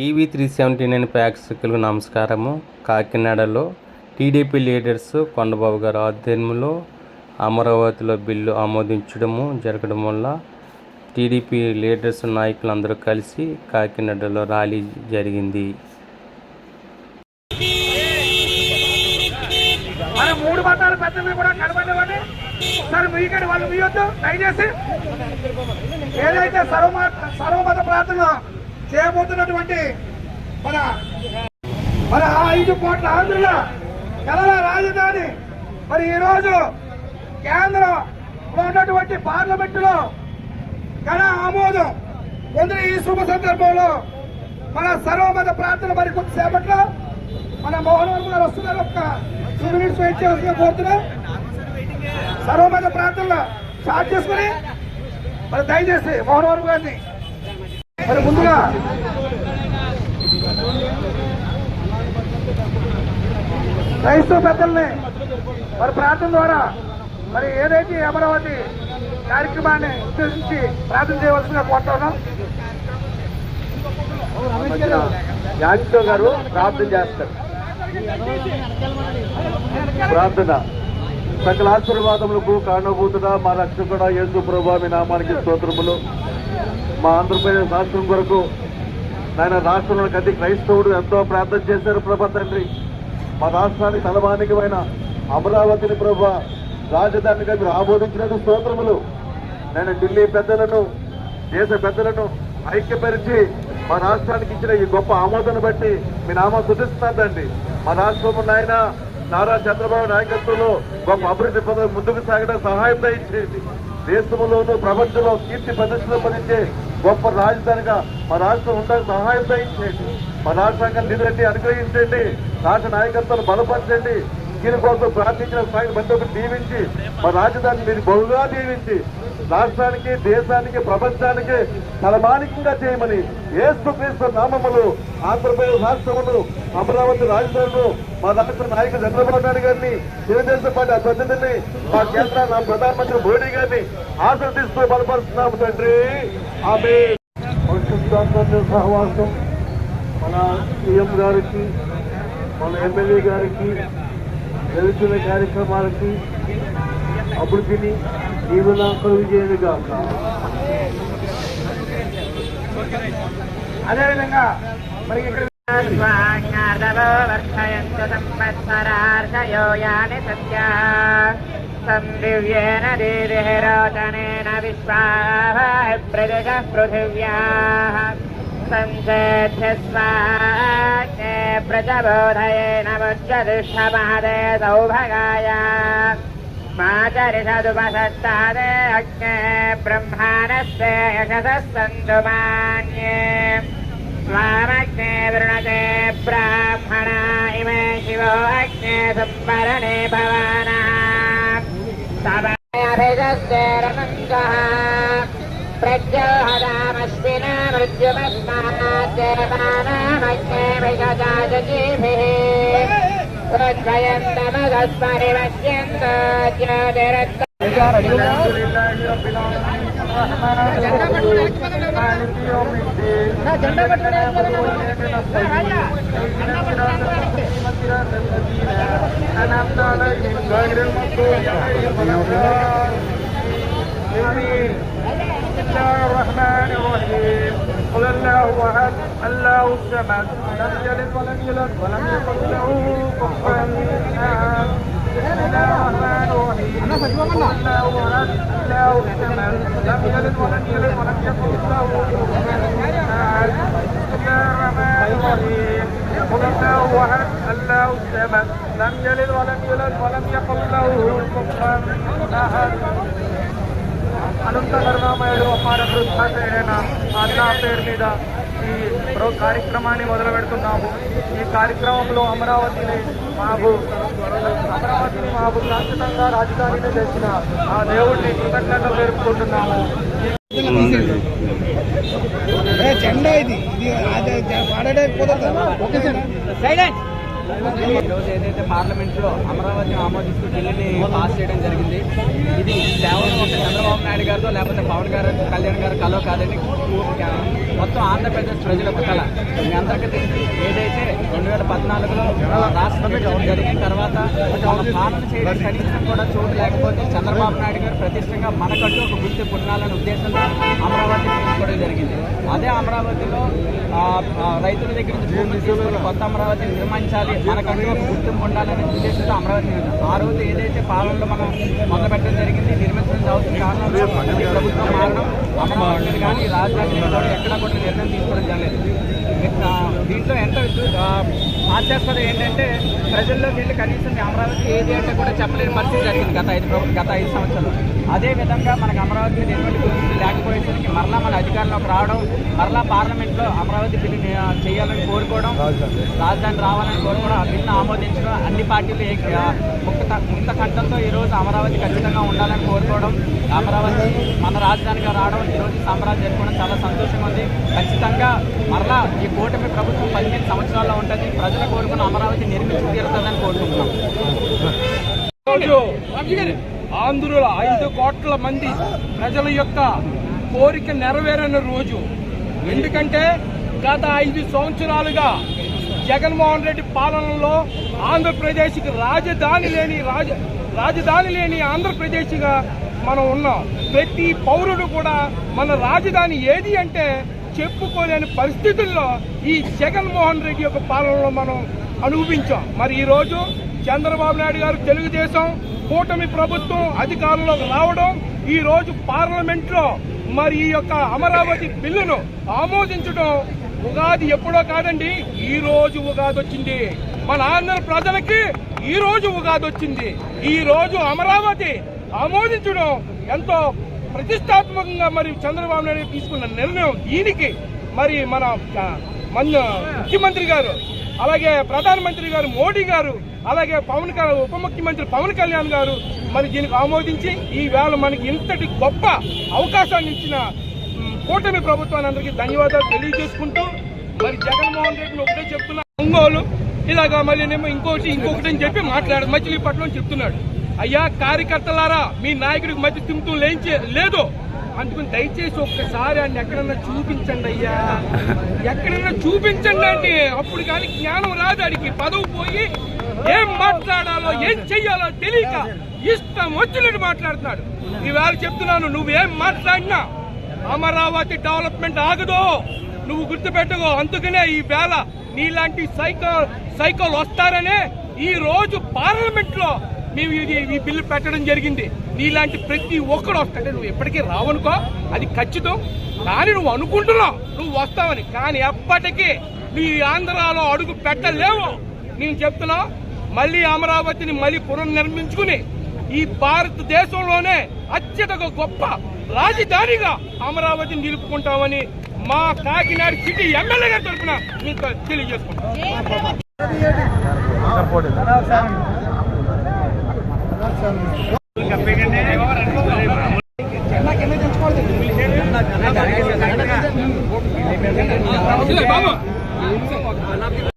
టీవీ379 ప్రేక్షకులకు నమస్కారము. కాకినాడలో టీడీపీ లీడర్స్ కొండబాబు గారి ఆధ్వర్యంలో అమరావతిలో బిల్లు ఆమోదించడము జరగడం వల్ల టీడీపీ లీడర్స్ నాయకులు అందరూ కలిసి కాకినాడలో ర్యాలీ జరిగింది. మన మూడు మతాల పెద్దలు కూడా కనబడేవాడి సార్ మీకండి వాళ్ళు మీయొద్దు దయచేసి ఏదైతే సర్వమత ప్రార్థనలు చేయబోతున్నటువంటి మన 5 కోట్ల ఆంధ్రుల కళల రాజధాని మరి ఈరోజు కేంద్రంలో ఉన్నటువంటి పార్లమెంటులో ఘన ఆమోదం పొందిన ఈ శుభ సందర్భంలో మన సర్వమత ప్రార్థన మరి కొద్దిసేపట్లో మన మోహన్ వర్మ గారు వస్తున్నారు. ఒక 2 minutes వెయిట్ చేయాల్సిందిగా కోరుతున్నాం. సర్వమత ప్రార్థనలు స్టార్ట్ చేసుకుని మరి దయచేసి మోహన్ వర్మ గారిని మరి ముందుగా క్రైస్తవ పెద్దల్ని మరి ప్రార్థన ద్వారా మరి ఏదైతే అమరావతి కార్యక్రమాన్ని ఉద్దేశించి ప్రార్థన చేయవలసిందిగా కోరుతున్నాం. యాక్టో గారు ప్రార్థన చేస్తారు. ప్రార్థన సకల ఆశీర్వాదములకు కారణభూతుడా మా రక్షకుడ యేసు ప్రభువా మీ నామానికి స్తోత్రములు. మా ఆంధ్రప్రదేశ్ రాష్ట్రం కొరకు నాయన రాష్ట్రంలో ప్రతి క్రైస్తవుడు ఎంతో ప్రార్థన చేశారు ప్రభా తండ్రి. మా రాష్ట్రానికి తలమానికమైన అమరావతిని ప్రభా రాజధానిగా మీరు ఆమోదించినందుకు స్తోత్రములు. నేను ఢిల్లీ పెద్దలను దేశ పెద్దలను ఐక్యపరిచి మా రాష్ట్రానికి ఇచ్చిన ఈ గొప్ప ఆమోదాన్ని బట్టి మీ నామం స్తుతిస్తున్నానండి. మా రాష్ట్రంలో నాయన నారా చంద్రబాబు నాయకత్వంలో గొప్ప అభివృద్ధి పనులు ముందుకు సాగడం సహాయం దయచేయండి. దేశంలోనూ ప్రపంచంలో కీర్తి ప్రదర్శనలు పొందించే గొప్ప రాజధానిగా మా రాష్ట్రం ఉండడానికి సహాయం దయచేయండి. మా రాష్ట్రాంగాన్ని నిధులన్నీ అనుగ్రహించండి. రాష్ట్ర నాయకత్వాలు బలపరచండి. దీని కోసం ప్రార్థించిన స్థాయిని బట్టి ఒకటి దీవించి మా రాజధాని మీరు బహుగా దీవించి రాష్ట్రానికి దేశానికి ప్రపంచానికి తలమానికంగా చేయమని యేసుక్రీస్తు నామములు ఆంధ్రప్రదేశ్ రాష్ట్రములు అమరావతి రాజధానులు మా రాష్ట్ర నాయకులు చంద్రబాబు నాయుడు గారిని తెలుగుదేశం పార్టీ అభ్యర్థులని మా కేంద్ర నా ప్రధానమంత్రి మోడీ గారిని ఆశీర్వదిస్తూ బలపరుస్తున్నాము తండ్రి. ఆమె సహవాసం మన సీఎం గారికి మన ఎమ్మెల్యే గారికి తెలిసిన కార్యక్రమాలకి అభివృద్ధిని దీవుల కలుగు కాక. అదేవిధంగా మరి ఇక్కడ సందివ్యేన దేవిరోచనేన విశ్వాః ప్రజగః పృథివ్యాః సంసేధ్యస్వాగ్నే ప్రజబోధయేన ముచ్యతిష్ఠమహదే సౌభగాయ మాచరిషదుపసత్తాదే అగ్నే బ్రహ్మాణస్తే యశసः సంతు మాన్యే స్వామగ్నే వృణతే బ్రాహ్మణా ఇమే శివో అగ్నే సంవరణే భవానః సభయాభిజస్తే రమంగః ప్రజ్యోహదామశ్వినా మృత్యుమస్మాదేవానామగ్నే విషజాజీభిః ఉద్వయంతమగస్పరివశ్యంతో జ్యోతిరత్త الرحمن الرحيم قل الله احد الله الصمد لم يلد ولم يولد ولم يكن له كفوا احد بسم الله الرحمن الرحيم قل الله احد الله الصمد لم يلد ولم يولد ولم يكن له كفوا احد بسم الله الرحمن الرحيم قل الله احد الله الصمد لم يلد ولم يولد ولم يكن له كفوا احد. అనంత కరుణామయుడు అపార కృష్ణ అన్న పేరు మీద ఈ కార్యక్రమాన్ని మొదలు పెడుతున్నాము. ఈ కార్యక్రమంలో అమరావతిని మాకు శాశ్వతంగా రాజధానిని తెచ్చిన ఆ దేవుడిని కృతజ్ఞతలు జరుపుకుంటున్నాము. జెండా ఇది వాడడానికి ఈరోజు ఏదైతే పార్లమెంట్లో అమరావతిని ఆమోదిస్తూ బిల్లుని పాస్ చేయడం జరిగింది, ఇది కేవలం ఒక చంద్రబాబు నాయుడు గారితో లేకపోతే పవన్ గారు కళ్యాణ్ గారు కలో కాదండి, మొత్తం ఆంధ్రప్రదేశ్ ప్రజలకు కళ. మీ అందరికీ తెలిసి ఏదైతే 2014లో రాష్ట్రం జరిగిన తర్వాత మన పాలన చేయడం కనీసం కూడా చోటు లేకపోతే చంద్రబాబు నాయుడు గారు ప్రతిష్టంగా మనకంటూ ఒక గుర్తింపు ఉండాలనే ఉద్దేశంతో అమరావతి తీసుకోవడం జరిగింది. అదే అమరావతిలో రైతుల దగ్గర నుంచి భూములు తీసుకుని కొత్త అమరావతిని నిర్మించాలి, మనకంటూ ఒక గుర్తింపు ఉండాలనే ఉద్దేశంతో అమరావతి ఆ రోజు ఏదైతే పాలనలో మనం మొదలుపెట్టడం జరిగింది, నిర్మించడం అవుతుంది కారణం ప్రభుత్వం మారడం, అమరావతి కానీ రాజధాని ఎక్కడా కూడా నిర్ణయం తీసుకోవడం జరగలేదు. దీంట్లో ఎంత హాస్యాస్పదం ఏంటంటే ప్రజల్లోకి వెళ్ళి కనీసం అమరావతి ఏది అంటే కూడా చెప్పలేని పరిస్థితి జరిగింది గత 5 సంవత్సరాలు. అదేవిధంగా మనకు అమరావతి మీద ఎటువంటి గురించి లేకపోయేసరికి మరలా మన అధికారంలోకి రావడం, మరలా పార్లమెంట్లో అమరావతి బిల్లు చేయాలని కోరుకోవడం, రాజధాని రావాలని కోరుకోవడం, ఆ బిల్లును ఆమోదించడం, అన్ని పార్టీలు ముక్త కంఠంతో ఈరోజు అమరావతి ఖచ్చితంగా ఉండాలని కోరుకోవడం, అమరావతి మన రాజధానిగా రావడం, ఈరోజు సంబరాలు జరుపుకోవడం చాలా సంతోషంగా ఉంది. ఖచ్చితంగా మరలా ఈ కూటమి ప్రభుత్వం 15 సంవత్సరాల్లో ఉంటుంది. ప్రజలు కోరుకున్న అమరావతి నిర్మించి తీరుతుందని కోరుకుంటున్నాం. ఆంధ్రుల 5 కోట్ల మంది ప్రజల యొక్క కోరిక నెరవేరని రోజు. ఎందుకంటే గత 5 సంవత్సరాలుగా జగన్మోహన్ రెడ్డి పాలనలో ఆంధ్రప్రదేశ్కి రాజధాని లేని ఆంధ్రప్రదేశ్గా మనం ఉన్నాం. ప్రతి పౌరుడు కూడా మన రాజధాని ఏది అంటే చెప్పుకోలేని పరిస్థితుల్లో ఈ జగన్మోహన్ రెడ్డి యొక్క పాలనలో మనం అనుభవించాం. మరి ఈరోజు చంద్రబాబు నాయుడు గారు తెలుగుదేశం కూటమి ప్రభుత్వం అధికారంలోకి రావడం, ఈ రోజు పార్లమెంట్లో మరి ఈ యొక్క అమరావతి బిల్లును ఆమోదించడం, ఉగాది ఎప్పుడో కాదండి, ఈ రోజు ఉగాది వచ్చింది. మన ఆంధ్ర ప్రజలకి ఈ రోజు ఉగాది వచ్చింది. ఈ రోజు అమరావతి ఆమోదించడం ఎంతో ప్రతిష్టాత్మకంగా మరి చంద్రబాబు నాయుడు తీసుకున్న నిర్ణయం. దీనికి మరి మన ముఖ్యమంత్రి గారు, అలాగే ప్రధానమంత్రి గారు మోడీ గారు, అలాగే ఉప ముఖ్యమంత్రి పవన్ కళ్యాణ్ గారు మరి దీనికి ఆమోదించి ఈ వేళ మనకి ఇంతటి గొప్ప అవకాశాన్ని ఇచ్చిన కూటమి ప్రభుత్వాన్ని అందరికీ ధన్యవాదాలు తెలియజేసుకుంటూ, మరి జగన్మోహన్ రెడ్డిని ఒకటే చెప్తున్నా, ఒంగోలు ఇలాగా మళ్ళీ ఇంకొకటి అని చెప్పి మచిలీపట్నం చెప్తున్నాడు. అయ్యా కార్యకర్తలారా, మీ నాయకుడికి మధ్య తింటూ లేదు, అందుకని దయచేసి ఒక్కసారి ఆయన ఎక్కడన్నా చూపించండి అయ్యా, ఎక్కడన్నా చూపించండి అంటే అప్పుడు కానీ జ్ఞానం రాదు. అడిగి పదవి పోయి ఏం మాట్లాడాలో ఏం చెయ్యాలో తెలియక ఇష్టం వచ్చినట్టు మాట్లాడుతున్నాడు. ఈవేళ చెప్తున్నాను, నువ్వేం మాట్లాడినా అమరావతి డెవలప్మెంట్ ఆగదు, నువ్వు గుర్తుపెట్టుకో. అందుకనే ఈ వేళ నీలాంటి సైకోలు వస్తారనే ఈ రోజు పార్లమెంట్ లో మేము ఈ బిల్లు పెట్టడం జరిగింది. నీలాంటి ప్రతి ఒక్కడు వస్తాడే, నువ్వు ఎప్పటికీ రావనుకో, అది ఖచ్చితం. కానీ నువ్వు అనుకుంటున్నావు నువ్వు వస్తావని, కానీ ఎప్పటికీ నీ ఆంధ్రాలో అడుగు పెట్టలేవు. నేను చెప్తున్నా, మళ్ళీ అమరావతిని మళ్ళీ పునర్నిర్మించుకుని ఈ భారతదేశంలోనే అత్యధిక గొప్ప రాజధానిగా అమరావతిని నిలుపుకుంటామని మా కాకినాడ సిటీ ఎమ్మెల్యే గారి తరఫున మీకు తెలియజేసుకుంటాం. బాబు